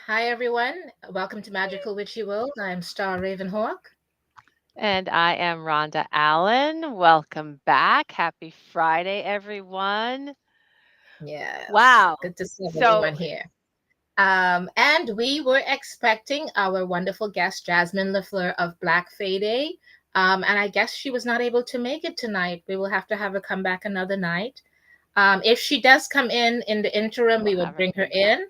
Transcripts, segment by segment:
Hi, everyone. Welcome to Magical Witchy World. I'm Star Ravenhawk. And I am Rhonda Allen. Welcome back. Happy Friday, everyone. Yes, Wow. good to see So, everyone here. And we were expecting our wonderful guest, Jasmine La Fleur of Black Fade. And I guess she was not able to make it tonight. We will have to have her come back another night. If she does come in the interim, we'll we have would her bring her come back. in.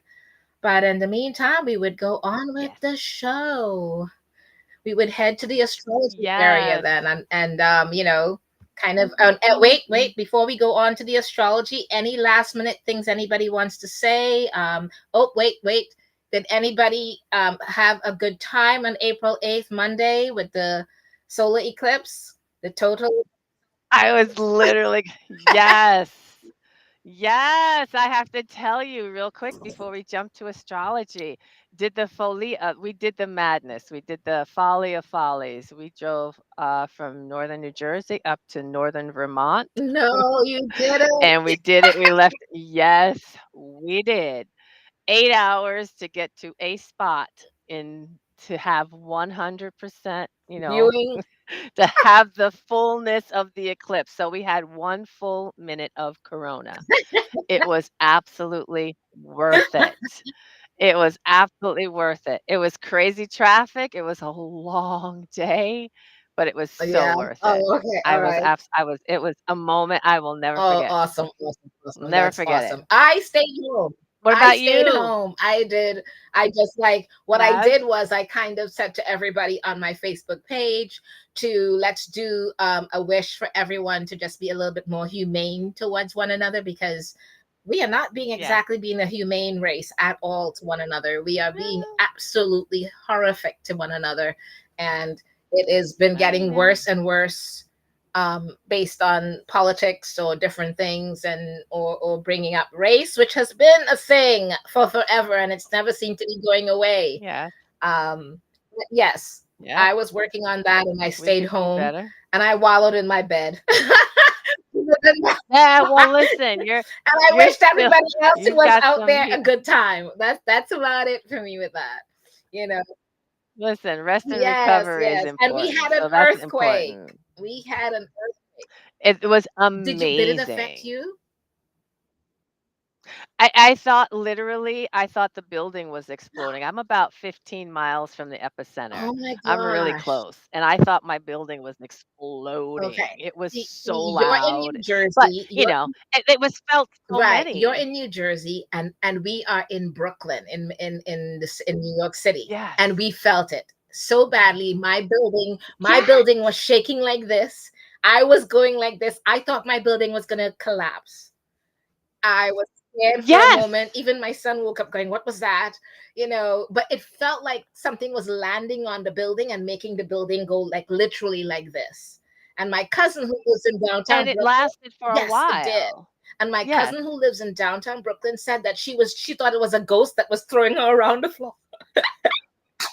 But in the meantime, we would go on with Yes. the show. We would head to the astrology area Yes. then and kind of wait before we go on to the astrology, any last minute things anybody wants to say? Oh, wait, did anybody have a good time on April 8th, Monday, with the solar eclipse, the total? I was literally, yes. Yes, I have to tell you real quick before we jump to astrology. Did the folly we did the madness. We did the folly of follies. We drove from northern New Jersey up to northern Vermont No, you didn't. and we did it. We left, yes, we did. 8 hours to get to a spot in to have 100%, Viewing. to have the fullness of the eclipse. So we had 1 full minute of corona. It was absolutely worth it. It was absolutely worth it. It was crazy traffic, it was a long day, but it was so Yeah. worth it. Oh, okay. All right. I was it was a moment I will never Oh, forget. awesome, awesome, awesome. Never That's forget it. awesome. I stayed home. What I about stayed you? home. I did. I just like what I Yes? did was I kind of said to everybody on my Facebook page to let's do a wish for everyone to just be a little bit more humane towards one another, because we are not being Yes. exactly being a humane race at all to one another. We are being Well, absolutely horrific to one another, and it has been I getting know. worse and worse, based on politics or different things, and or bringing up race, which has been a thing for forever and it's never seemed to be going away. Yes. But yes, Yep. I was working on that and I We stayed could do home better. and I wallowed in my bed. And Yeah, well, listen, I you're wished still everybody else who you've was got out some there he a good time. That's about it for me with that. You know. listen, rest and Yes, recovery is yes. And we important, had an so that's earthquake. important. We had an earthquake. It was Did it affect amazing. you? I thought literally, I thought the building was exploding. I'm about 15 miles from the epicenter. Oh my I'm really gosh. close, and I thought my building was Okay. exploding. It was so You're in loud, New but, Jersey. it was felt so Right. You're many. in New Jersey, and we are in Brooklyn, in New York City, Yes. and we felt it so badly. My Yes. building was shaking like this. I was going like this. I thought my building was going to collapse. I was scared for a Yes. moment. Even my son woke up going, "What was that?" But it felt like something was landing on the building and making the building go like literally like this. And my cousin who lives in And downtown it Brooklyn, lasted for a yes, it did. while. And my Yes. cousin who lives in downtown Brooklyn said that she thought it was a ghost that was throwing her around the floor.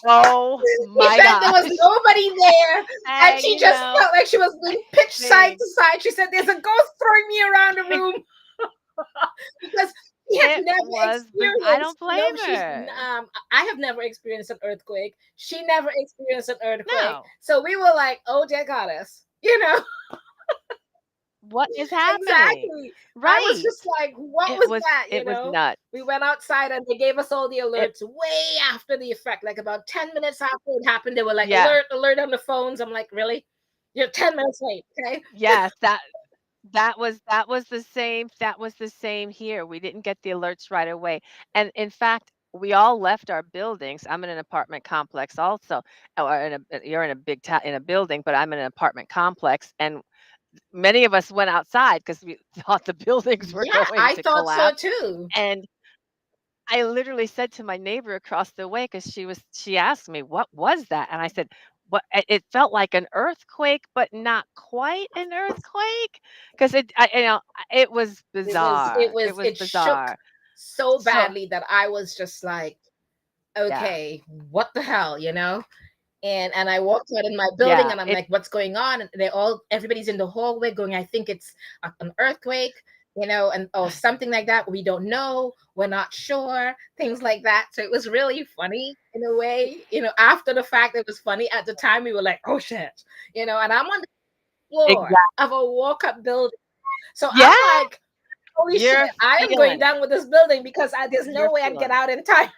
Oh He my said there was gosh. nobody there, and And, she just felt like she was being pitched side thing to side. She said, "There's a ghost throwing me around the room," because she has it never was I don't experienced. blame She's her. I have never experienced an earthquake. She never experienced an earthquake. No. So we were like, "Oh dear goddess," you know. What is happening? Exactly. I was Right. just like, "What was that?" It was nuts. We went outside and they gave us all the It alerts way after the effect, like about 10 minutes after it happened. They were like, yeah. "Alert, alert" on the phones. I'm like, "Really? You're 10 minutes late, okay?" Yes, that was the same here. We didn't get the alerts right away. And in fact, we all left our buildings. I'm in an apartment complex also. Or you're in a big town in a building, but I'm in an apartment complex, and many of us went outside because we thought the buildings were Yeah, going I to thought so collapse. too. And I literally said to my neighbor across the way, because she asked me, "What was that?" And I said, "What?" It felt like an earthquake, but not quite an earthquake, because it was bizarre. It was It shook bizarre. so So badly that I was just like, yeah, "Okay, what the hell?" And I walked out in my building yeah, and I'm it like, "What's going on?" And everybody's in the hallway going, "I think it's an earthquake." and or something like that. We don't know, we're not sure, things like that. So it was really funny in a way. After the fact, it was funny. At the time, we were like, oh shit, and I'm on the floor Exactly. of a walk-up building. So I'm Yeah, like, holy shit, you're I am going feeling it. down with this building because there's You're no way I'd get feeling it. out in time.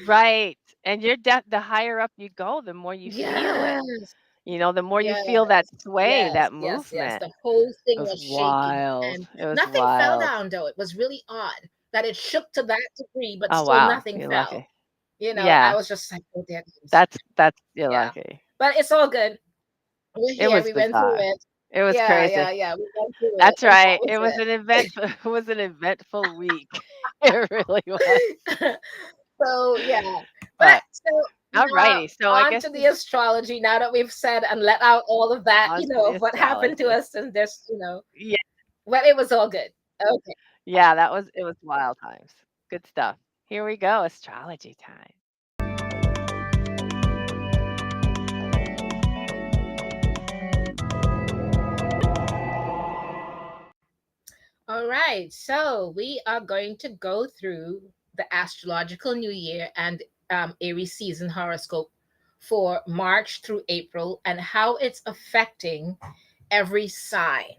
Right, and the higher up you go, the more you feel it. Yes, The more you yes, feel that sway, yes, that yes, yes. movement. The whole It thing was was shaking, wild. and It was nothing fell wild. down, though. It was really odd that it shook to that degree, but Oh, still wow, nothing you're fell. lucky. I Yeah, was just like, oh, there it is. that's you're Yeah. lucky. But it's all good. We're It here. was We went through bizarre. it. It was Yeah, crazy. yeah, yeah. We went through it, That's and that right. was It was an it. eventful it was an eventful week. It really was. So yeah, but But so now alrighty, so I on guess to the this astrology. Now that we've said and let out all of that, on to the of what happened to astrology. us, and this, Yeah, but it was all good. Okay. yeah, it was wild times. Good stuff. Here we go, astrology time. All right. So we are going to go through the astrological new year and Aries season horoscope for March through April and how it's affecting every sign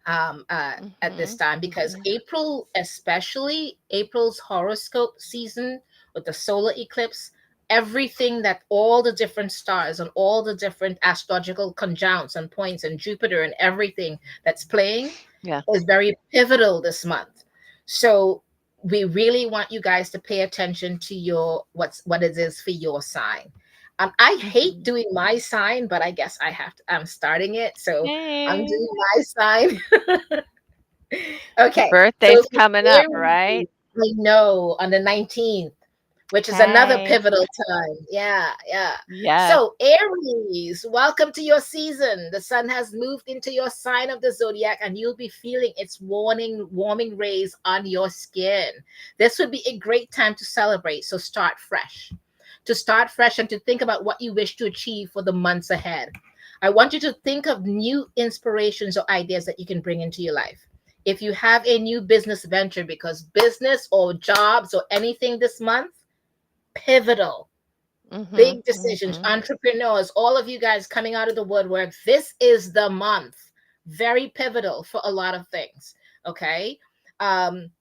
at this Mhm. time, because Mhm. April, especially April's horoscope season with the solar eclipse, everything that all the different stars and all the different astrological conjuncts and points and Jupiter and everything that's playing Yeah. is very pivotal this month. So we really want you guys to pay attention to what it is for your sign. I hate Mhm. doing my sign, but I guess I'm starting it. So I'm Hey. doing my sign. Okay. So Birthday's for coming up, right? Aries, I know on the 19th, which is another Hey. pivotal time. Yeah, yeah. Yes. So, Aries, welcome to your season. The sun has moved into your sign of the zodiac, and you'll be feeling its warming rays on your skin. This would be a great time to celebrate. So, start fresh. To start fresh and to think about what you wish to achieve for the months ahead. I want you to think of new inspirations or ideas that you can bring into your life. If you have a new business venture, because business or jobs or anything this month, pivotal, Mhm. big decisions, Mhm. entrepreneurs, all of you guys coming out of the woodwork, this is the month. Very pivotal for a lot of things. Okay. Um,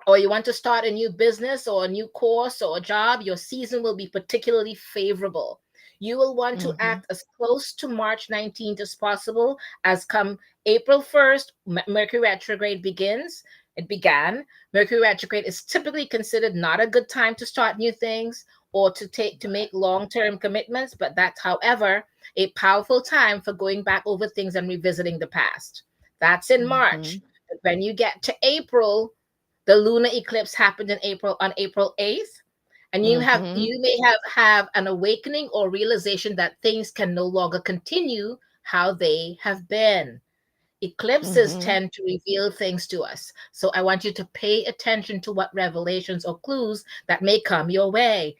or you want to start a new business or a new course or a job, your season will be particularly favorable. You will want to Mhm. act as close to March 19th as possible, as come April 1st, Mercury retrograde begins. It began. Mercury retrograde is typically considered not a good time to start new things or to make long-term commitments, but that's, however, a powerful time for going back over things and revisiting the past. That's in March. Mhm. But when you get to April, the lunar eclipse happened in April on April 8th, and Mhm. you may have an awakening or realization that things can no longer continue how they have been. Eclipses Mhm. tend to reveal things to us. So I want you to pay attention to what revelations or clues that may come your way,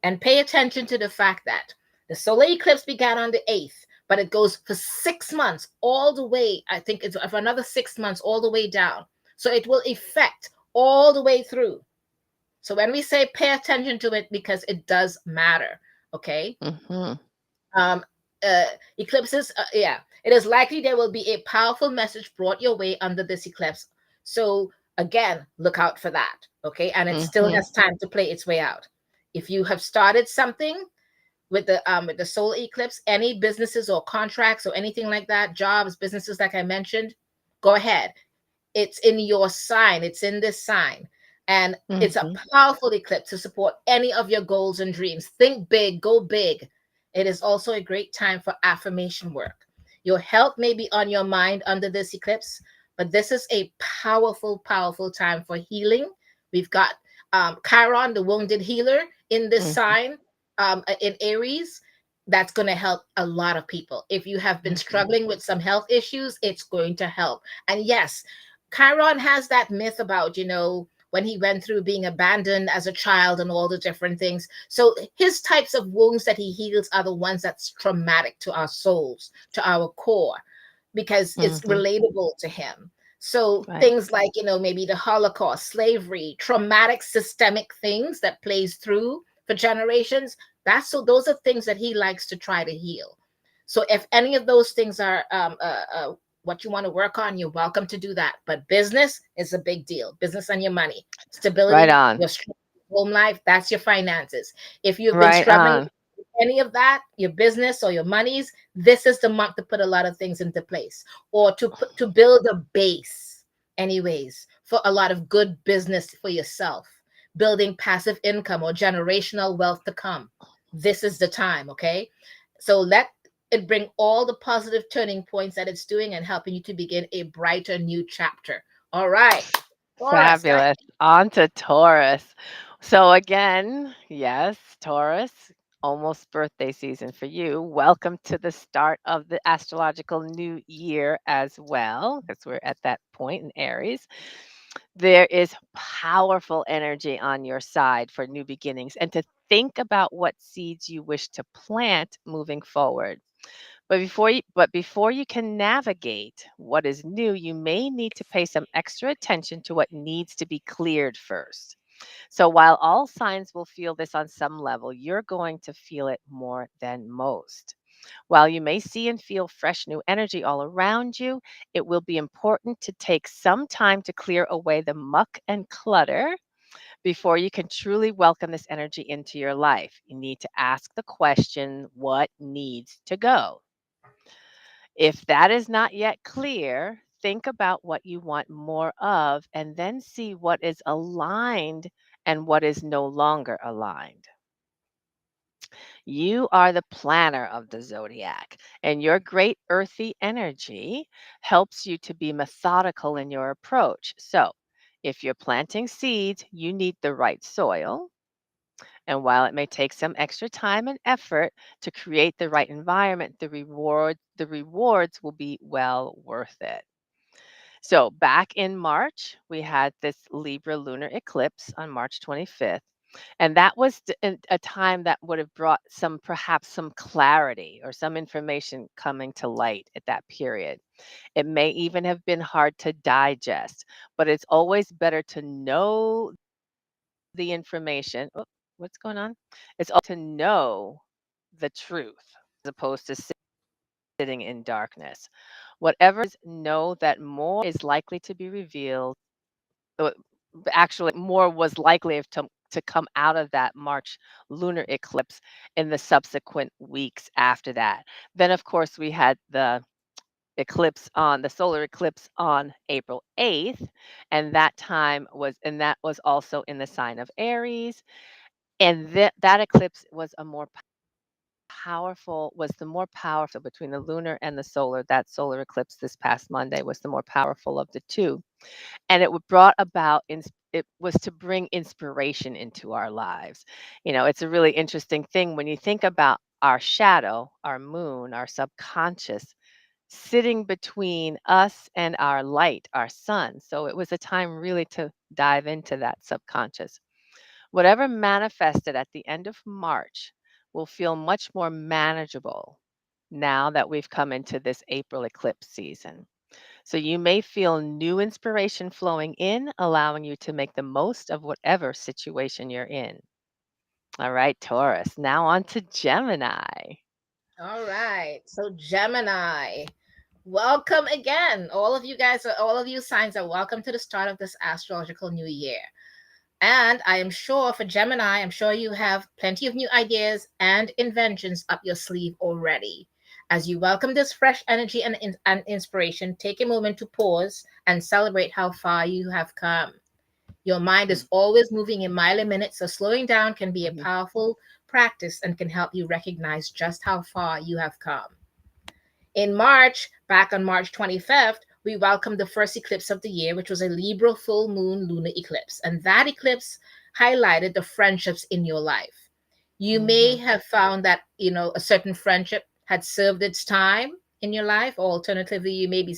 and pay attention to the fact that the solar eclipse began on the 8th, but it goes for 6 months all the way. I think it's for another 6 months all the way down. So it will affect all the way through. So when we say pay attention to it, because it does matter. Okay. Mhm. Um, uh, Eclipses, yeah, it is likely there will be a powerful message brought your way under this eclipse. So again, look out for that. Okay. And it still Mhm. has time to play its way out. If you have started something with the solar eclipse, any businesses or contracts or anything like that, jobs, businesses, like I mentioned, go ahead. It's in your sign, it's in this sign. And it's a Mhm. powerful eclipse to support any of your goals and dreams. Think big, go big. It is also a great time for affirmation work. Your health may be on your mind under this eclipse, but this is a powerful, powerful time for healing. We've got Chiron, the wounded healer, in this Mhm. sign, in Aries. That's going to help a lot of people. If you have been Mhm. struggling with some health issues, it's going to help. And yes, Chiron has that myth about, when he went through being abandoned as a child and all the different things. So his types of wounds that he heals are the ones that's traumatic to our souls, to our core. because it's Mhm. relatable to him. So Right. things like, maybe the Holocaust, slavery, traumatic systemic things that plays through for generations, those are things that he likes to try to heal. So if any of those things are what you want to work on, you're welcome to do that. But business is a big deal. Business and your money, Right stability, on. your home life, that's your finances. If you've been Right struggling on. with any of that, your business or your monies, this is the month to put a lot of things into place, or to build a base, anyways, for a lot of good business for yourself, building passive income or generational wealth to come. This is the time, okay? So let it bring all the positive turning points that it's doing and helping you to begin a brighter new chapter. All right. Taurus, guys. Fabulous. On to Taurus. So again, yes, Taurus, almost birthday season for you. Welcome to the start of the astrological new year as well, because we're at that point in Aries. There is powerful energy on your side for new beginnings and to think about what seeds you wish to plant moving forward. But before you can navigate what is new, you may need to pay some extra attention to what needs to be cleared first. So while all signs will feel this on some level, you're going to feel it more than most. While you may see and feel fresh new energy all around you, it will be important to take some time to clear away the muck and clutter before you can truly welcome this energy into your life. You need to ask the question, what needs to go? If that is not yet clear, think about what you want more of and then see what is aligned and what is no longer aligned. You are the planner of the zodiac, and your great earthy energy helps you to be methodical in your approach. So, if you're planting seeds, you need the right soil. And while it may take some extra time and effort to create the right environment, the rewards will be well worth it. So back in March, we had this Libra lunar eclipse on March 25th. And that was a time that would have brought perhaps some clarity or some information coming to light at that period. It may even have been hard to digest, but it's always better to know the information. Oh, what's going on? It's all to know the truth as opposed to sitting in darkness. Whatever know that more is likely to be revealed. uh, Actually, more was likely to come out of that March lunar eclipse in the subsequent weeks after that. Then, of course, we had the solar eclipse on April 8th, and that was also in the sign of Aries. And that eclipse was a more was the more powerful between the lunar and the solar. That solar eclipse this past Monday was the more powerful of the two. And brought about, it was to bring inspiration into our lives. It's a really interesting thing when you think about our shadow, our moon, our subconscious sitting between us and our light, our sun. So it was a time really to dive into that subconscious. Whatever manifested at the end of March will feel much more manageable now that we've come into this April eclipse season. So you may feel new inspiration flowing in, allowing you to make the most of whatever situation you're in. All right, Taurus. Now on to Gemini. All right. So Gemini, welcome again. All of you signs are welcome to the start of this astrological new year. And I am sure for Gemini, I'm sure you have plenty of new ideas and inventions up your sleeve already. As you welcome this fresh energy and inspiration, take a moment to pause and celebrate how far you have come. Your mind is always moving in mile a minute, so slowing down can be a Mhm. powerful practice and can help you recognize just how far you have come. In March, back on March 25th, we welcomed the first eclipse of the year, which was a Libra full moon lunar eclipse. And that eclipse highlighted the friendships in your life. You may Mhm. have found that, a certain friendship had served its time in your life, or alternatively, you may be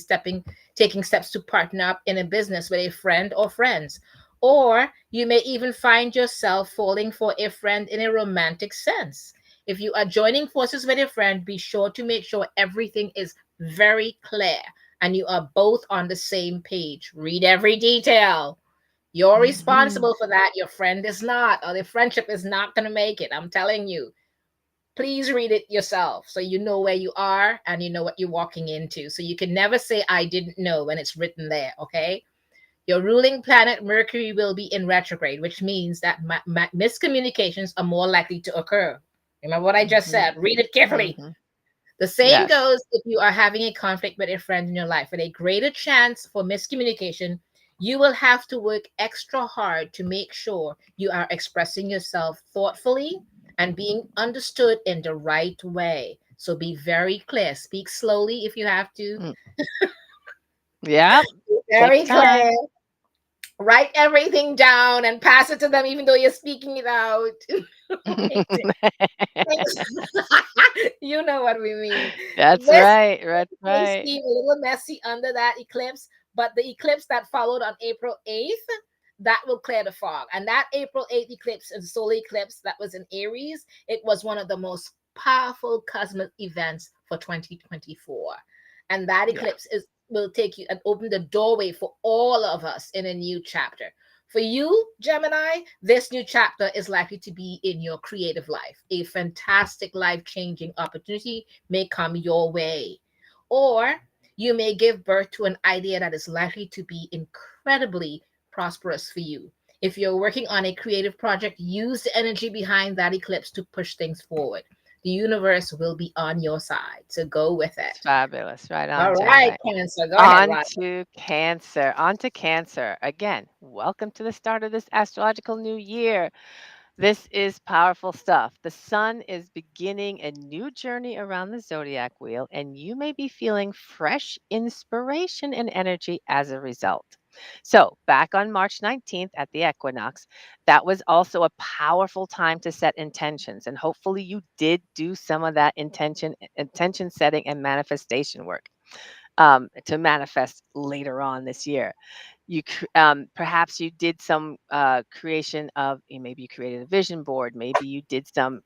taking steps to partner up in a business with a friend or friends. Or you may even find yourself falling for a friend in a romantic sense. If you are joining forces with a friend, be sure to make sure everything is very clear, and you are both on the same page. Read every detail. You're Mhm. responsible for that. Your friend is not, or the friendship is not going to make it. I'm telling you. Please read it yourself so you know where you are and you know what you're walking into. So you can never say, I didn't know when it's written there, okay? Your ruling planet Mercury will be in retrograde, which means that miscommunications are more likely to occur. Remember what I just Mhm. said? Read it carefully. Mhm. The same Yes. goes if you are having a conflict with a friend in your life. With a greater chance for miscommunication, you will have to work extra hard to make sure you are expressing yourself thoughtfully and being understood in the right way. So be very clear. Speak slowly if you have to. Mm. Yep. Be Take very clear. time. Write everything down and pass it to them, even though you're speaking it out. You know what we mean. That's This right. That's may right. seem a little messy under that eclipse, but the eclipse that followed on April 8th, that will clear the fog. And that April 8th eclipse and solar eclipse that was in Aries, it was one of the most powerful cosmic events for 2024. And that Yeah. eclipse is will take you and open the doorway for all of us in a new chapter. For you, Gemini, this new chapter is likely to be in your creative life. A fantastic life changing opportunity may come your way. Or you may give birth to an idea that is likely to be incredibly prosperous for you. If you're working on a creative project, use the energy behind that eclipse to push things forward. The universe will be on your side. So go with It's it. fabulous. Right on, All right, Gemini. Cancer. Go ahead, On Rod. to Cancer. On to Cancer. Again, welcome to the start of this astrological new year. This is powerful stuff. The sun is beginning a new journey around the zodiac wheel, and you may be feeling fresh inspiration and energy as a result. So, back on March 19th at the equinox, that was also a powerful time to set intentions. And hopefully, you did do some of that intention setting and manifestation work to manifest later on this year. Perhaps you did some creation of maybe you created a vision board, maybe you did some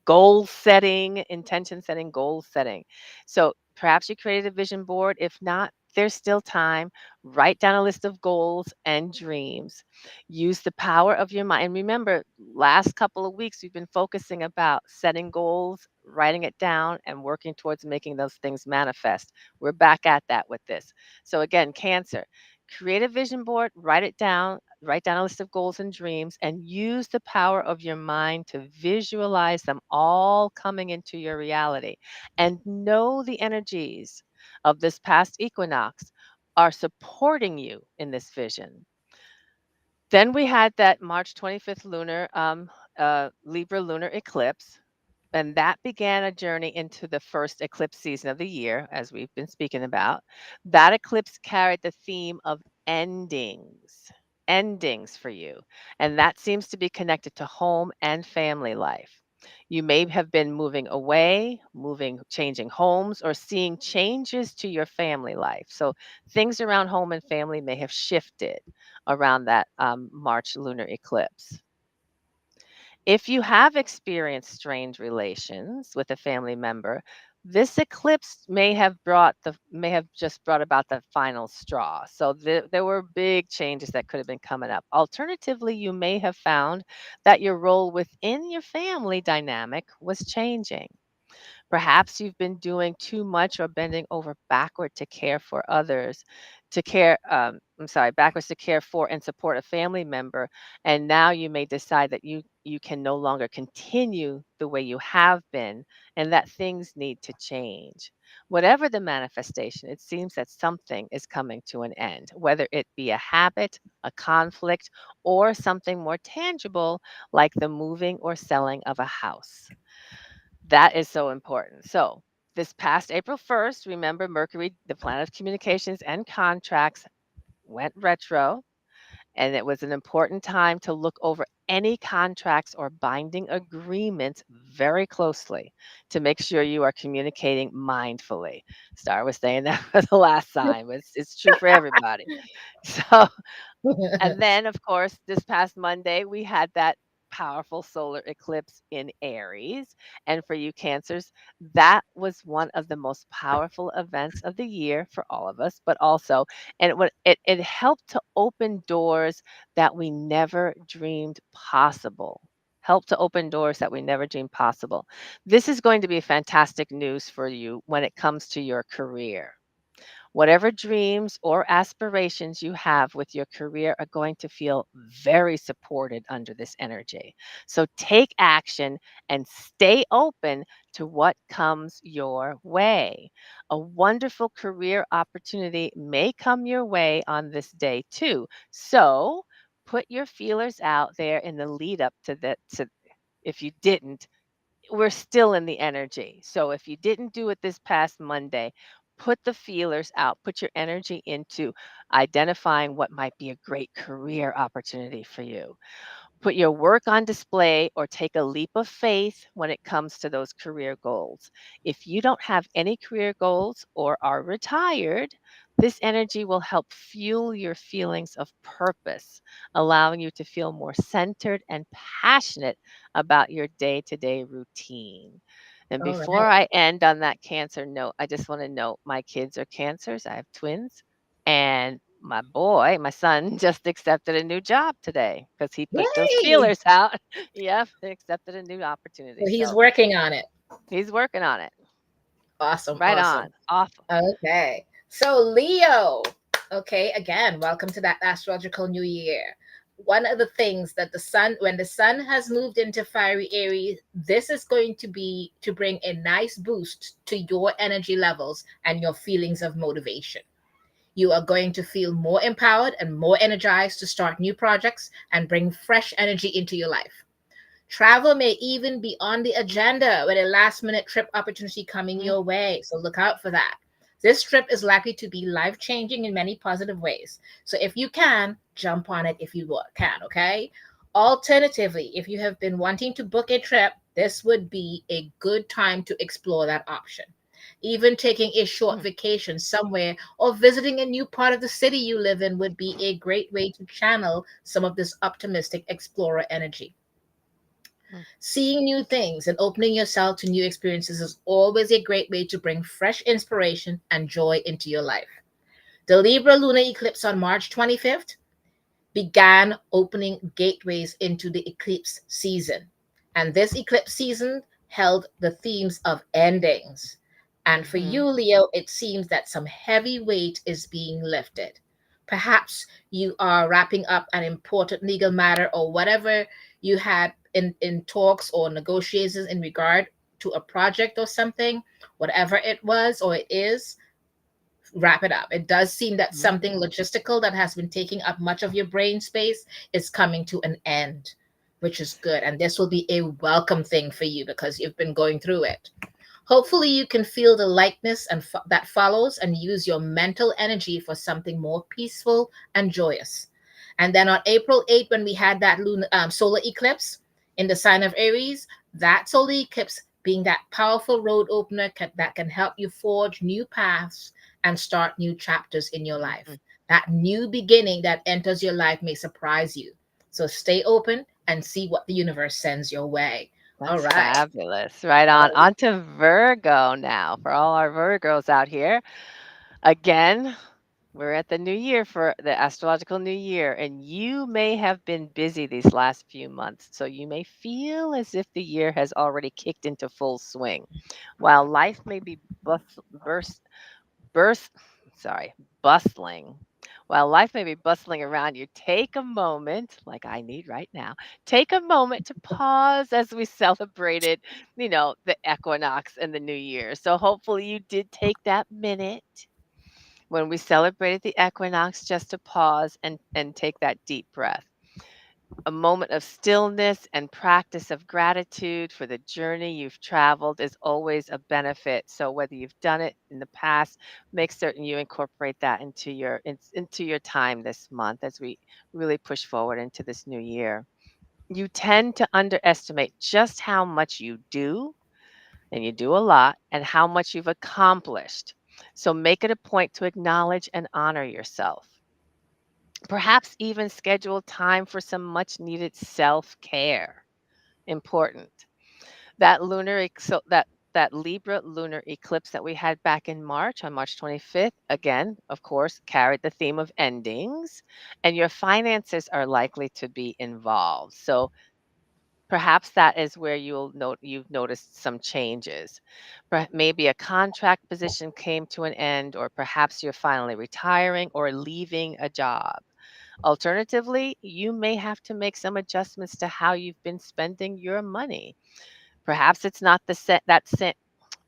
goal setting, intention setting, goal setting. So perhaps you created a vision board. If not, there's still time. Write down a list of goals and dreams. Use the power of your mind. And remember, last couple of weeks we've been focusing about setting goals, writing it down, and working towards making those things manifest. We're back at that with this. So again, Cancer, create a vision board, write down a list of goals and dreams, and use the power of your mind to visualize them all coming into your reality. And know the energies of this past equinox are supporting you in this vision. Then we had that March 25th Libra lunar eclipse, and that began a journey into the first eclipse season of the year, as we've been speaking about. That eclipse carried the theme of endings for you. And that seems to be connected to home and family life. You may have been moving away, changing homes, or seeing changes to your family life. So things around home and family may have shifted around that March lunar eclipse. If you have experienced strained relations with a family member, this eclipse may have just brought about the final straw. So there were big changes that could have been coming up. Alternatively, you may have found that your role within your family dynamic was changing. Perhaps you've been doing too much or bending over backward to care for others, backwards to care for and support a family member. And now you may decide that you can no longer continue the way you have been and that things need to change. Whatever the manifestation, it seems that something is coming to an end, whether it be a habit, a conflict, or something more tangible like the moving or selling of a house. That is so important. So, this past April 1st, remember Mercury, the planet of communications and contracts, went retro, and it was an important time to look over any contracts or binding agreements very closely to make sure you are communicating mindfully. Star was saying that for the last time. It's true for everybody. So, and then, of course, this past Monday, we had that powerful solar eclipse in Aries. And for you Cancers, that was one of the most powerful events of the year for all of us, but also, and it helped to open doors that we never dreamed possible. Help to open doors that we never dreamed possible. This is going to be fantastic news for you when it comes to your career. Whatever dreams or aspirations you have with your career are going to feel very supported under this energy. So take action and stay open to what comes your way. A wonderful career opportunity may come your way on this day too. So put your feelers out there in the lead up to that. If you didn't, we're still in the energy. So if you didn't do it this past Monday, put the feelers out, put your energy into identifying what might be a great career opportunity for you. Put your work on display or take a leap of faith when it comes to those career goals. If you don't have any career goals or are retired, this energy will help fuel your feelings of purpose, allowing you to feel more centered and passionate about your day to day routine. And All before right. I end on that Cancer note, I just want to note my kids are Cancers. I have twins. And my son, just accepted a new job today because he put those Yay! feelers out. Yep, he accepted a new opportunity. So he's So working on it. he's working on it. Awesome, Right awesome. on. Awesome. Okay. So Leo. Okay, again, welcome to that astrological new year. One of the things that the sun, when the sun has moved into fiery Aries, this is going to be to bring a nice boost to your energy levels and your feelings of motivation. You are going to feel more empowered and more energized to start new projects and bring fresh energy into your life. Travel may even be on the agenda with a last minute trip opportunity coming Mhm. your way. So look out for that. This trip is likely to be life changing in many positive ways. So if you can, jump on it if you can, okay? Alternatively, if you have been wanting to book a trip, this would be a good time to explore that option. Even taking a short Mm, vacation somewhere or visiting a new part of the city you live in would be a great way to channel some of this optimistic explorer energy. mm, Seeing new things and opening yourself to new experiences is always a great way to bring fresh inspiration and joy into your life. The Libra lunar eclipse on March 25th began opening gateways into the eclipse season. And this eclipse season held the themes of endings. And for you, mhm, Leo, it seems that some heavy weight is being lifted. Perhaps you are wrapping up an important legal matter or whatever you had in talks or negotiations in regard to a project or something, whatever it was or it is, wrap it up. It does seem that mhm. something logistical that has been taking up much of your brain space is coming to an end, which is good. And this will be a welcome thing for you because you've been going through it. Hopefully, you can feel the lightness and that follows and use your mental energy for something more peaceful and joyous. And then on April 8th, when we had that solar eclipse in the sign of Aries, that solar eclipse being that powerful road opener that can help you forge new paths and start new chapters in your life. Mhm. That new beginning that enters your life may surprise you. So stay open and see what the universe sends your way. All That's right. fabulous. Right on. Oh, On to Virgo now for all our Virgos out here. Again, we're at the new year for the astrological new year, and you may have been busy these last few months. So you may feel as if the year has already kicked into full swing. While life may be burst, burst, sorry, bustling. While life may be bustling around you, take a moment, like I need right now, take a moment to pause as we celebrated, the equinox and the new year. So hopefully you did take that minute when we celebrated the equinox just to pause and take that deep breath. A moment of stillness and practice of gratitude for the journey you've traveled is always a benefit. So whether you've done it in the past, make certain you incorporate that into your time this month as we really push forward into this new year. You tend to underestimate just how much you do, and you do a lot, and how much you've accomplished. So make it a point to acknowledge and honor yourself. Perhaps even schedule time for some much needed self care. Important. That Libra lunar eclipse that we had back in March, on March 25th, again, of course, carried the theme of endings, and your finances are likely to be involved. So perhaps that is where you've noticed some changes. Maybe a contract position came to an end, or perhaps you're finally retiring or leaving a job. Alternatively, you may have to make some adjustments to how you've been spending your money. Perhaps it's not the set that set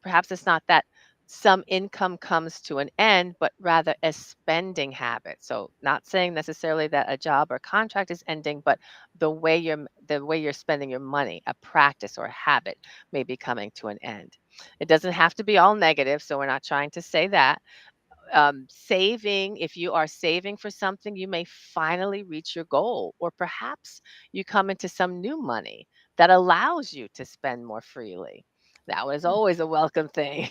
perhaps it's not that some income comes to an end, but rather a spending habit. So not saying necessarily that a job or contract is ending, but the way you're spending your money, a practice or a habit may be coming to an end. It doesn't have to be all negative, so we're not trying to say that. Saving, if you are saving for something, you may finally reach your goal, or perhaps you come into some new money that allows you to spend more freely. That was always a welcome thing.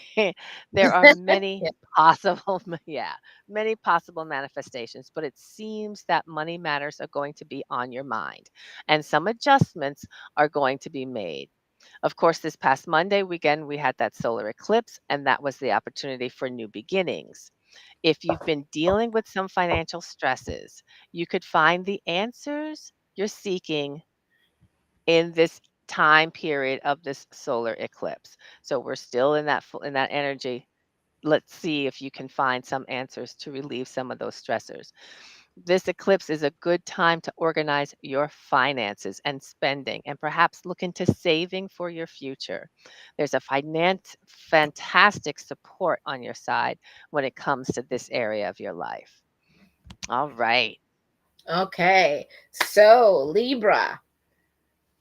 There are many Yeah. possible, yeah, many possible manifestations, but it seems that money matters are going to be on your mind, and some adjustments are going to be made. Of course, this past Monday weekend, we had that solar eclipse, and that was the opportunity for new beginnings. If you've been dealing with some financial stresses, you could find the answers you're seeking in this time period of this solar eclipse. So we're still in that energy. Let's see if you can find some answers to relieve some of those stressors. This eclipse is a good time to organize your finances and spending, and perhaps look into saving for your future. There's a fantastic support on your side when it comes to this area of your life. All right. Okay. So, Libra,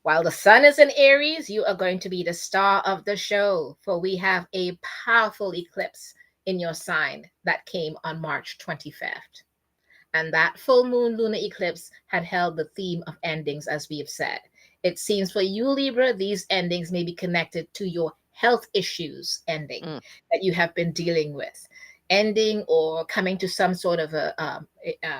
while the sun is in Aries, you are going to be the star of the show, for we have a powerful eclipse in your sign that came on March 25th. And that full moon lunar eclipse had held the theme of endings, as we have said. It seems for you, Libra, these endings may be connected to your health issues ending Mm, that you have been dealing with, ending or coming to some sort of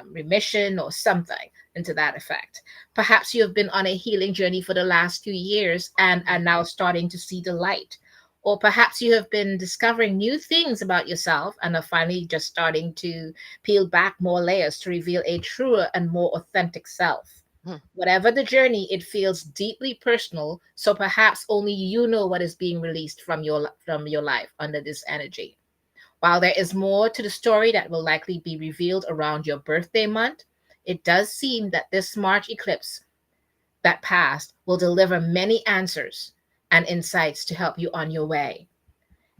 remission or something into that effect. Perhaps you have been on a healing journey for the last few years and are now mhm, starting to see the light. Or perhaps you have been discovering new things about yourself and are finally just starting to peel back more layers to reveal a truer and more authentic self. mm, Whatever the journey, it feels deeply personal, so perhaps only you know what is being released from your life under this energy. While there is more to the story that will likely be revealed around your birthday month, it does seem that this March eclipse that passed will deliver many answers and insights to help you on your way.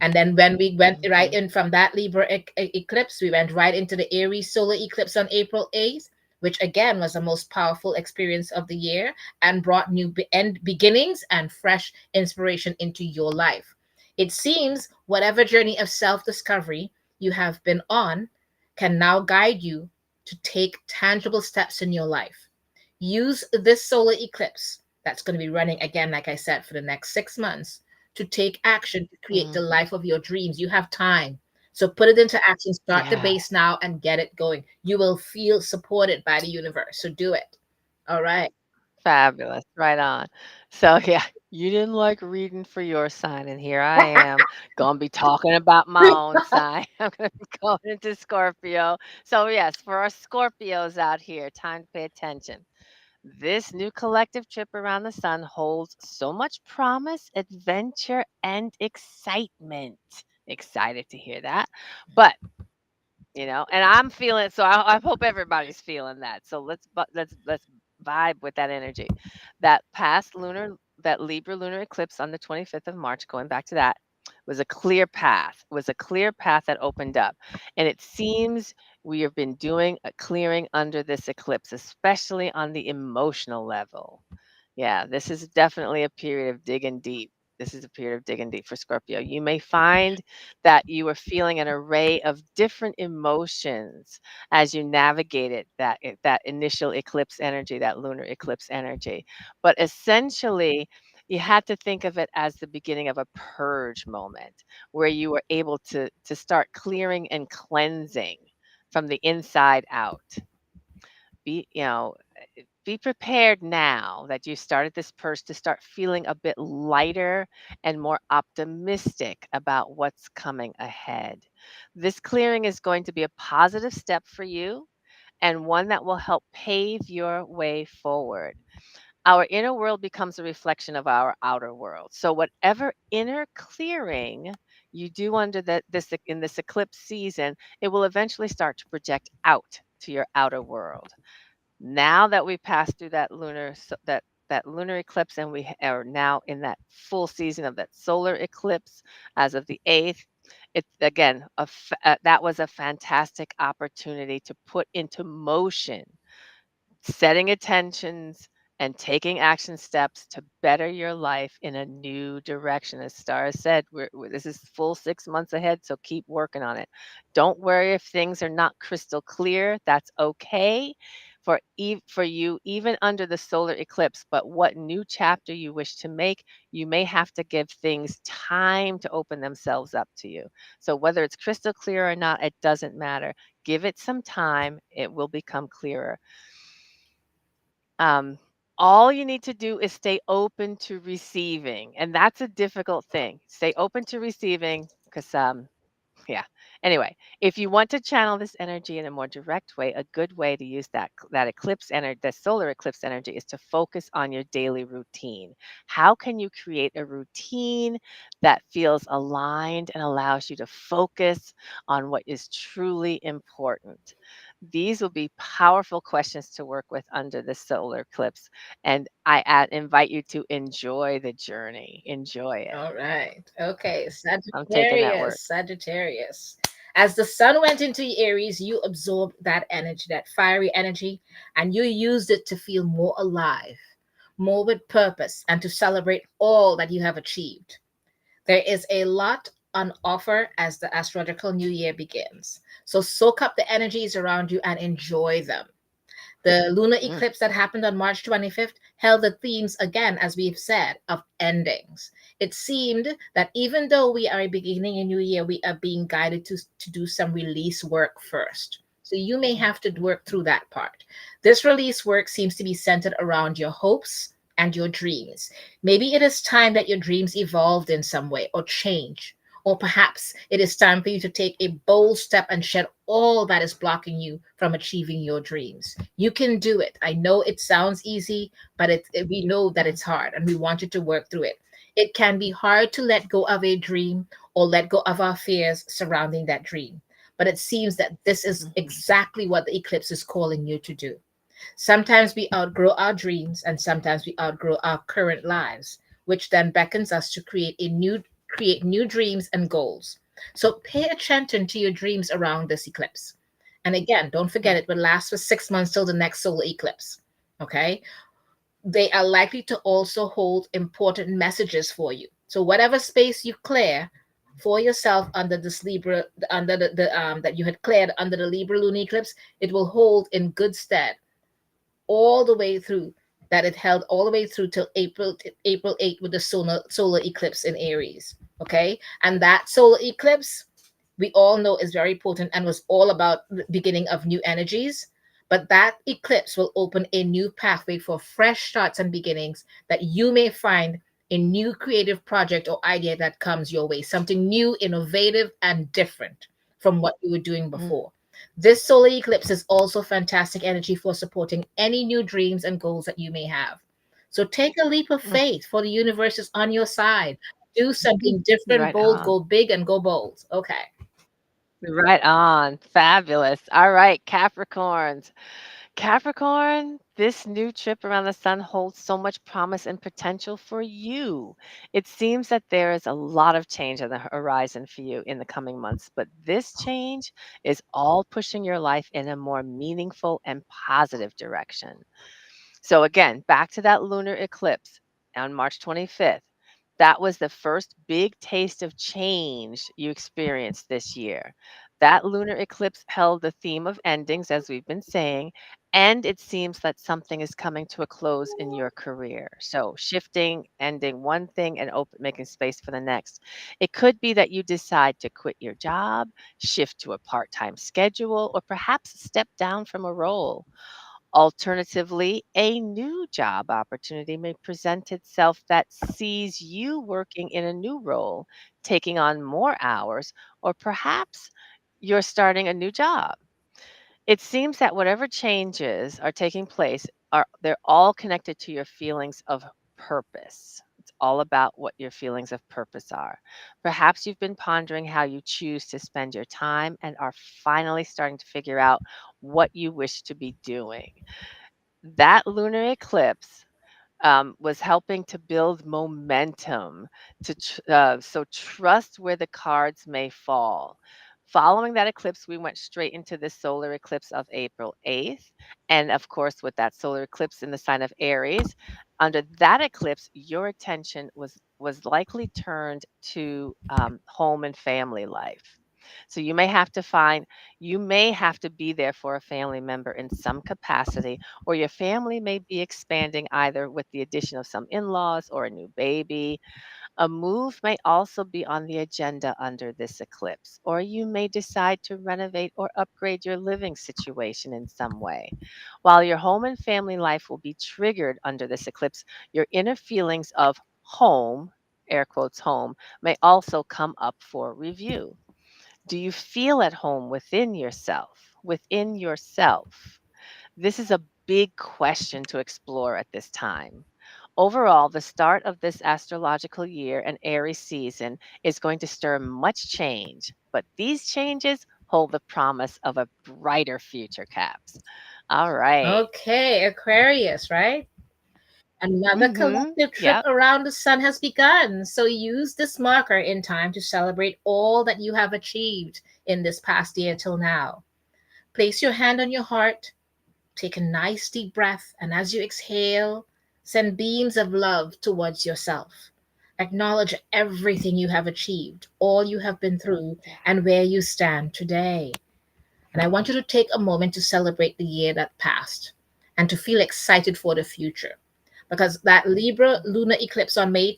And then when we went right mhm, in from that Libra eclipse, we went right into the Aries solar eclipse on April 8th, which again was the most powerful experience of the year and brought new beginnings and fresh inspiration into your life. It seems whatever journey of self discovery you have been on can now guide you to take tangible steps in your life. Use this solar eclipse that's going to be running again, like I said, for the next 6 months to take action to create the mhm. life of your dreams. You have time. So put it into action, start the Yeah. base now and get it going. You will feel supported by the universe. So do it. All right. Fabulous. Right on. So, yeah, you didn't like reading for your sign, and here I am gonna be talking about my own sign. I'm gonna be going into Scorpio. So, yes, for our Scorpios out here, time to pay attention. This new collective trip around the sun holds so much promise, adventure, and excitement. Excited to hear that. But and I'm feeling, so I hope everybody's feeling that. So let's vibe with that energy. That Libra lunar eclipse on the 25th of March, going back to that, was a clear path. Was a clear path that opened up. And it seems we have been doing a clearing under this eclipse, especially on the emotional level. Yeah, this is definitely a period of digging deep. This is a period of digging deep for Scorpio. You may find that you are feeling an array of different emotions as you navigated that initial eclipse energy, that lunar eclipse energy. But essentially, you had to think of it as the beginning of a purge moment where you were able to start clearing and cleansing from the inside out. Be, you know, be prepared now that you started this purse to start feeling a bit lighter and more optimistic about what's coming ahead. This clearing is going to be a positive step for you and one that will help pave your way forward. Our inner world becomes a reflection of our outer world. So whatever inner clearing you do under this in this eclipse season, it will eventually start to project out to your outer world. Now that we passed through that that lunar eclipse and are now in that full season of that solar eclipse as of the 8th, it's again that was a fantastic opportunity to put into motion setting intentions and taking action steps to better your life in a new direction. As Stara said, this is full 6 months ahead, so keep working on it. Don't worry if things are not crystal clear. That's okay for you, even under the solar eclipse. But what new chapter you wish to make, you may have to give things time to open themselves up to you. So whether it's crystal clear or not, it doesn't matter. Give it some time, it will become clearer. Um, all you need to do is stay open to receiving, and that's a difficult thing. Stay open to receiving because yeah. Anyway, if you want to channel this energy in a more direct way, a good way to use that eclipse energy, the solar eclipse energy, is to focus on your daily routine. How can you create a routine that feels aligned and allows you to focus on what is truly important? These will be powerful questions to work with under the solar eclipse, and invite you to enjoy the journey. Enjoy it. All right. Okay. I'm taking that Sagittarius. work. Sagittarius. As the sun went into Aries, you absorbed that energy, that fiery energy, and you used it to feel more alive, more with purpose, and to celebrate all that you have achieved. There is a lot on offer as the astrological new year begins. So soak up the energies around you and enjoy them. The lunar Mm, eclipse that happened on March 25th held the themes again, as we've said, of endings. It seemed that even though we are beginning a new year, we are being guided to do some release work first. So you may have to work through that part. This release work seems to be centered around your hopes and your dreams. Maybe it is time that your dreams evolved in some way or change. Or perhaps it is time for you to take a bold step and shed all that is blocking you from achieving your dreams. You can do it. I know it sounds easy, but we know that mm, it's hard and we want you to work through it. It can be hard to let go of a dream or let go of our fears surrounding that dream. But it seems that this is mhm, exactly what the eclipse is calling you to do. Sometimes we outgrow our dreams and sometimes we outgrow our current lives, which then beckons us to create new dreams and goals. So pay attention to your dreams around this eclipse. And again, don't forget mm, it will last for 6 months till the next solar eclipse. Okay? They are likely to also hold important messages for you. So whatever space you clear for yourself under this Libra, under the that you had cleared under the Libra lunar eclipse, it will hold in good stead all the way through, that it held all the way through till April 8th with the solar eclipse in Aries. Okay? And that solar eclipse we all know is very potent and was all about the beginning of new energies. But that eclipse will open a new pathway for fresh starts and beginnings that you may find a new creative project or idea that comes your way, something new, innovative, and different from what you were doing mm, before. This solar eclipse is also fantastic energy for supporting any new dreams and goals that you may have. So take a leap of mm. faith, for the universe is on your side. Do something different, Right bold, on. go big, and go bold. Okay. Right on. Fabulous. All right, Capricorns. Capricorn, this new trip around the sun holds so much promise and potential for you. It seems that there is a lot of change on the horizon for you in the coming months, but this change is all pushing your life in a more meaningful and positive direction. So, again, back to that lunar eclipse on March 25th. That was the first big taste of change you experienced this year. That lunar eclipse held the theme of endings, as we've been saying, and it seems that something is coming to a close in your career. So, shifting, ending one thing, and making space for the next. It could be that you decide to quit your job, shift to a part time schedule, or perhaps step down from a role. Alternatively, a new job opportunity may present itself that sees you working in a new role, taking on more hours, or perhaps you're starting a new job. It seems that whatever changes are taking place are they're all connected to your feelings of purpose. It's all about what your feelings of purpose are. Perhaps you've been pondering how you choose to spend your time and are finally starting to figure out what you wish to be doing. That lunar eclipse was helping to build momentum so trust where the cards may fall. Following that eclipse, we went straight into the solar eclipse of April 8th. And of course, with that solar eclipse in the sign of Aries, under that eclipse, your attention was likely turned to home and family life. So you may have to be there for a family member in some capacity, or your family may be expanding either with the addition of some in laws or a new baby. A move may also be on the agenda under this eclipse, or you may decide to renovate or upgrade your living situation in some way. While your home and family life will be triggered under this eclipse, your inner feelings of home, air quotes home, may also come up for review. Do you feel at home within yourself? Within yourself? This is a big question to explore at this time. Overall, the start of this astrological year and Aries season is going to stir much change, but these changes hold the promise of a brighter future, Caps. All right. Okay, Aquarius, right? Another Mhm. collective trip Yep. around the sun has begun. So use this marker in time to celebrate all that you have achieved in this past year till now. Place your hand on your heart, take a nice deep breath, and as you exhale, send beams of love towards yourself. Acknowledge everything you have achieved, all you have been through, Yeah. and where you stand today. And I want you to take a moment to celebrate the year that passed and to feel excited for the future. Because that Libra lunar eclipse on March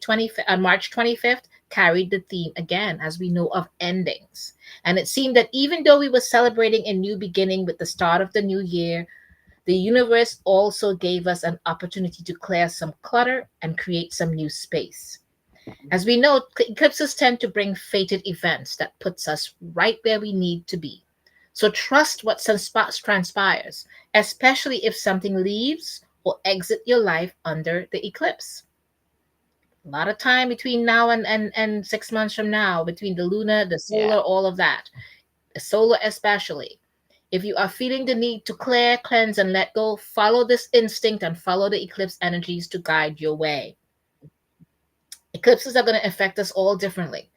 25th carried the theme again, as we know, of endings. And it seemed that even though we were celebrating a new beginning with the start of the new year, the universe also gave us an opportunity to clear some clutter and create some new space. As we know, eclipses tend to bring fated events that puts us right where we need to be. So trust what transpires, especially if something leaves or exit your life under the eclipse. A lot of time between now and 6 months from now, between the lunar, the Yeah. solar, all of that, the solar especially. If you are feeling the need to clear, cleanse, and let go, follow this instinct and follow the eclipse energies to guide your way. Eclipses are going to affect us all differently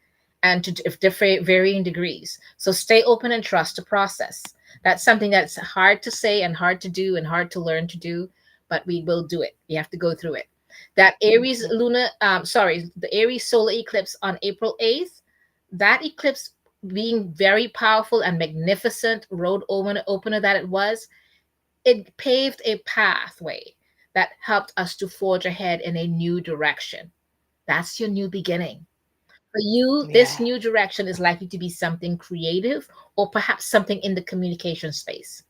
and to different varying degrees. So stay open and trust the process. That's something that's hard to say and hard to do and hard to learn to do, but we will do it. We have to go through it. That Aries Mhm. lunar, the Aries solar eclipse on April 8th, that eclipse being very powerful and magnificent opener that it was, it paved a pathway that helped us to forge ahead in a new direction. That's your new beginning. For you, this Yeah. new direction is likely to be something creative or perhaps something in the communication space.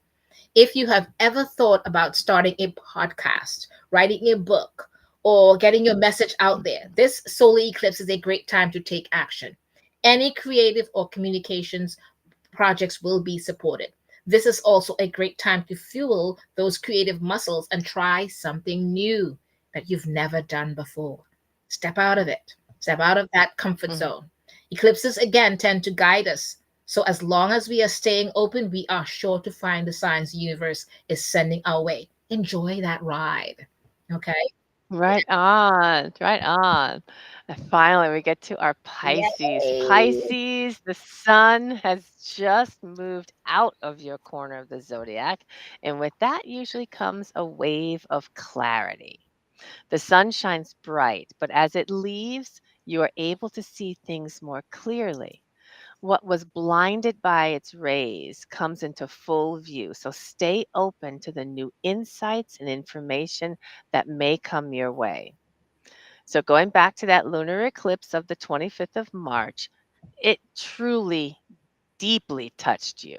If you have ever thought about starting a podcast, writing a book, or getting your message out there, this solar eclipse is a great time to take action. Any creative or communications projects will be supported. This is also a great time to fuel those creative muscles and try something new that you've never done before. Step out of it, step out of that comfort Mhm. zone. Eclipses again tend to guide us. So, as long as we are staying open, we are sure to find the signs the universe is sending our way. Enjoy that ride. Okay. Right on, right on. And finally, we get to our Pisces. Yay. Pisces, the sun has just moved out of your corner of the zodiac. And with that usually comes a wave of clarity. The sun shines bright, but as it leaves, you are able to see things more clearly. What was blinded by its rays comes into full view. So stay open to the new insights and information that may come your way. So, going back to that lunar eclipse of the 25th of March, it truly deeply touched you.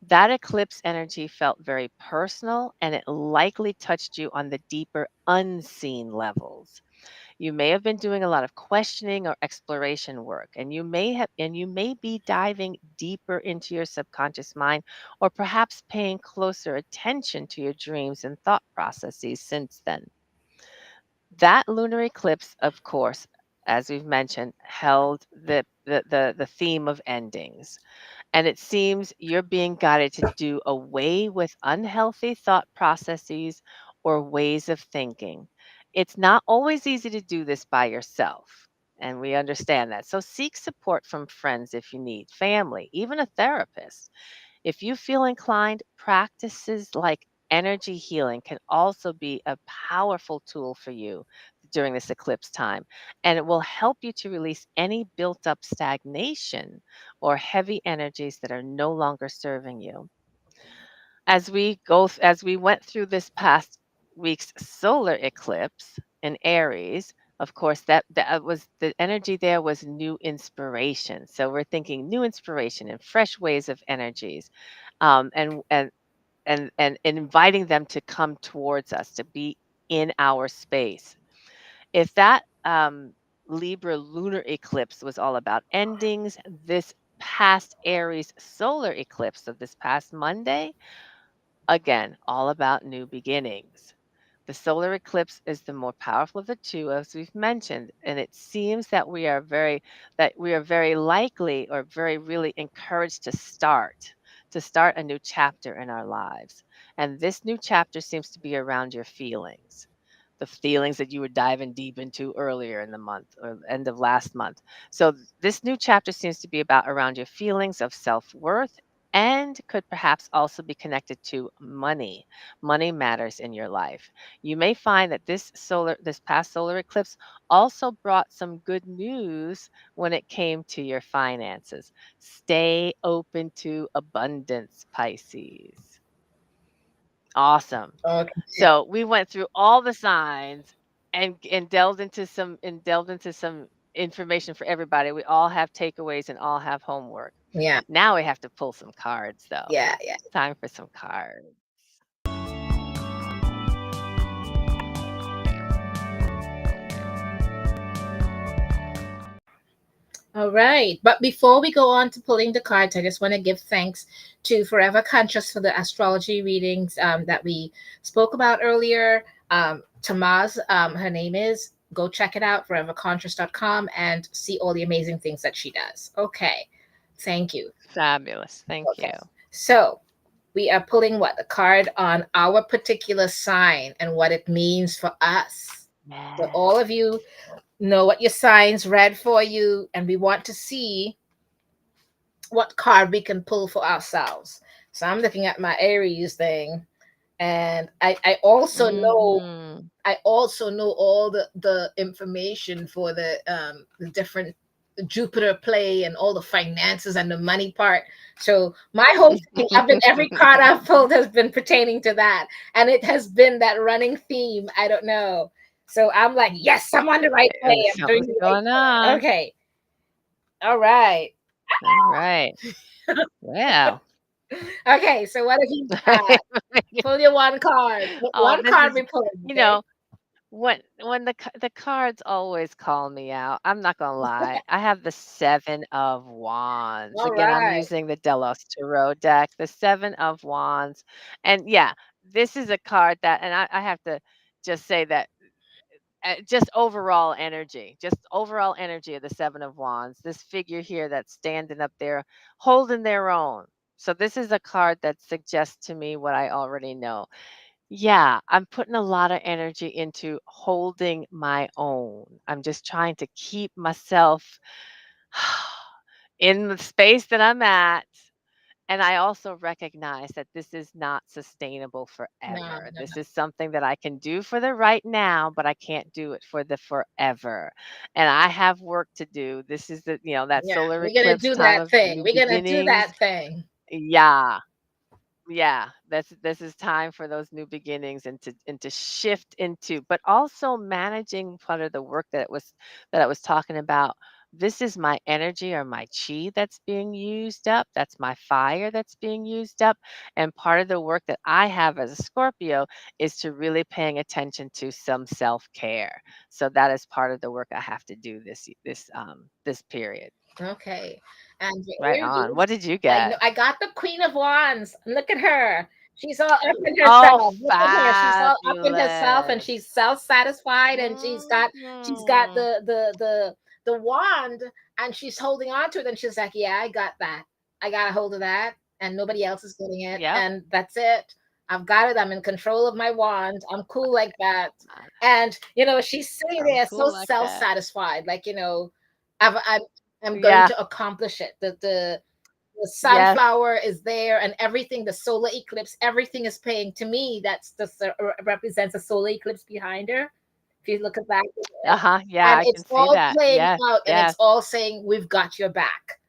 That eclipse energy felt very personal and it likely touched you on the deeper unseen levels. You may have been doing a lot of questioning or exploration work, and you may be diving deeper into your subconscious mind or perhaps paying closer attention to your dreams and thought processes since then. That lunar eclipse, of course, as we've mentioned, held the theme of endings. And it seems you're being guided to do away with unhealthy thought processes or ways of thinking. It's not always easy to do this by yourself. And we understand that. So seek support from friends if you need, family, even a therapist. If you feel inclined, practices like energy healing can also be a powerful tool for you during this eclipse time. And it will help you to release any built up stagnation or heavy energies that are no longer serving you. As we went through this past week's solar eclipse in Aries, of course, that was the energy there was new inspiration. So we're thinking new inspiration and fresh ways of energies, and inviting them to come towards us, to be in our space. If that Libra lunar eclipse was all about endings, this past Aries solar eclipse of this past Monday, again, all about new beginnings. The solar eclipse is the more powerful of the two, as we've mentioned, and it seems that we are very likely or very really encouraged to start a new chapter in our lives. And this new chapter seems to be around your feelings. The feelings that you were diving deep into earlier in the month or end of last month. So this new chapter seems to be about around your feelings of self-worth and could perhaps also be connected to money. Money matters in your life. You may find that this past solar eclipse also brought some good news when it came to your finances. Stay open to abundance, Pisces. Awesome. Okay. So we went through all the signs and delved into some information for everybody. We all have takeaways and all have homework. Yeah. Now we have to pull some cards though. Yeah. Yeah. Time for some cards. All right. But before we go on to pulling the cards, I just want to give thanks to Forever Conscious for the astrology readings that we spoke about earlier. Tamaz, her name is. Go check it out, foreverconscious.com, and see all the amazing things that she does. Okay. Thank you. Fabulous. Thank you. Okay. So we are pulling what? The card on our particular sign and what it means for us. So all Yes. of you know what your signs read for you, and we want to see what card we can pull for ourselves. So I'm looking at my Aries thing, and Mm. I also know all the information for the different Jupiter play and all the finances and the money part. So my whole thing, I've been every card I've pulled has been pertaining to that, and it has been that running theme. I don't know. So I'm like, yes, I'm on the right way. I'm doing Something's the right going thing. on. Okay. All right. All right. Well. Okay. So what have you pull your one card? Oh, One this card is, we pulling, you okay? know, when the cards always call me out. I'm not gonna lie. I have the 7 of Wands. All Again, I'm right. using the Delos Tarot deck, the 7 of Wands. And yeah, this is a card that, and I have to just say that just overall energy of the 7 of Wands. This figure here that's standing up there holding their own. So this is a card that suggests to me what I already know. Yeah, I'm putting a lot of energy into holding my own. I'm just trying to keep myself in the space that I'm at. And I also recognize that this is not sustainable No, forever. no, This no. is something that I can do for the right now, but I can't do it for the forever. And I have work to do. This is that Yeah, solar we're gonna eclipse do time that of thing. new We're gonna do beginnings. that thing. Yeah, yeah, this is time for those new beginnings and to shift into, but also managing part of the work that I was talking about this is my energy or my chi that's being used up. That's my fire that's being used up. And part of the work that I have as a Scorpio is to really paying attention to some self-care. So that is part of the work I have to do this period. Okay. And Right here on. you, What did you I know get? I got the Queen of Wands. Look at her. She's all up in Oh, herself. Look at her. She's all up in herself, and fabulous. she's self-satisfied, and she's got Mhm. the wand, and she's holding on to it, and she's like, yeah, I got that. I got a hold of that, and nobody else is getting it, Yep. and that's it. I've got it. I'm in control of my wand. I'm cool like that. And she's sitting I'm there so cool like that. self-satisfied, like, I've, I'm going Yeah. to accomplish it. The Yes. sunflower is there, and everything, the solar eclipse, everything is paying to me. That's represents a solar eclipse behind her. If you look at that, Uh-huh. Yeah, and I can it's see all that. playing Yes. out, and it's Yes. all saying, we've got your back.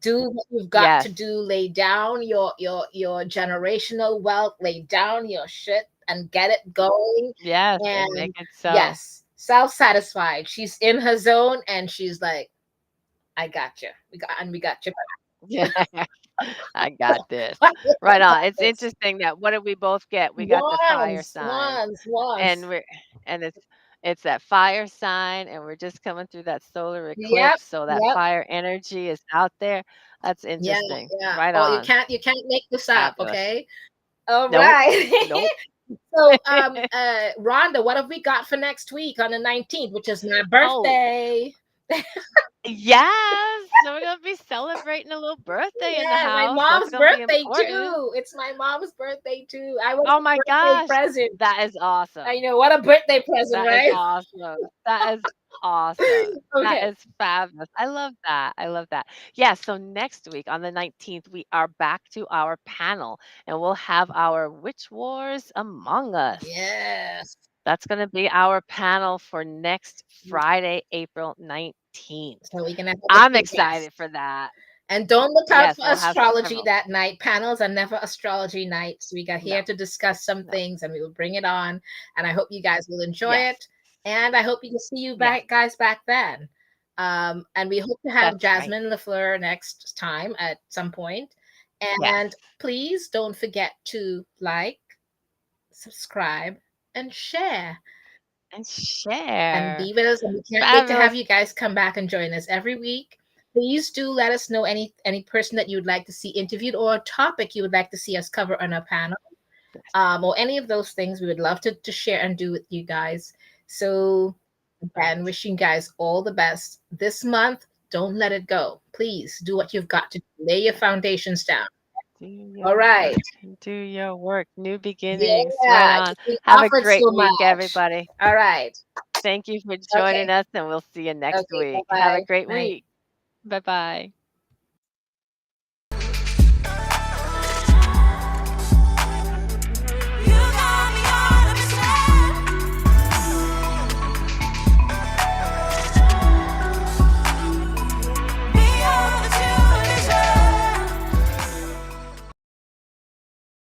Do what you've got to Yes. do. Lay down your generational wealth. Lay down your shit and get it going. Yes, and make And it so. yes, self-satisfied. She's in her zone, and she's like, I got you. We got your Yeah. I got this. back. Right on. It's interesting that what did we both get? We got the fire Wands, sign. wands, And wands. we're and it's that fire sign, and we're just coming through that solar Yep, eclipse, so that yep, fire energy is out there. That's yeah, interesting. yeah. Right Oh, you on. can't make this up, Fabulous. okay? All Nope. right. Nope. So, Rhonda, what have we got for next week on the 19th, which is my Oh, birthday? yes. So we're gonna be celebrating a little birthday in the Yeah, my house. That's mom's gonna be birthday important. too. It's my mom's birthday too. I was Oh a my birthday gosh. present. That is I awesome. know, what a birthday present, That is right? awesome. That is awesome. That Okay. is fabulous. I love that. I love that. Yeah, so next week on the 19th, we are back to our panel and we'll have our Witch Wars Among Us. Yes. That's going to be our panel for next Friday, April 19th. So we're gonna have a I'm few guests. excited for that. And don't look out Yes, for we'll have astrology several. that night. Panels are never astrology nights. We got No, here to discuss some no. things, and we will bring it on. And I hope you guys will enjoy Yes, it. And I hope you can see you yes, back guys back then. And we hope to have that's right. Jasmine La Fleur next time at some point. Yes. And please don't forget to like, subscribe, and share. And And share. be with us. And we can't wait to have Fabulous. you guys come back and join us every week. Please do let us know any person that you would like to see interviewed, or a topic you would like to see us cover on our panel, or any of those things. We would love to share and do with you guys. So again, Right. wishing you guys all the best this month. Don't let it go. Please do what you've got to do. Lay your foundations down. Do All your right. work. Do your work. New beginnings. Right Yeah, on. you've been Have a offered great so week, much. everybody. All right. Thank you for Okay. joining us, and we'll see you next Okay. Bye week. Have a bye. great Night. week. Bye bye.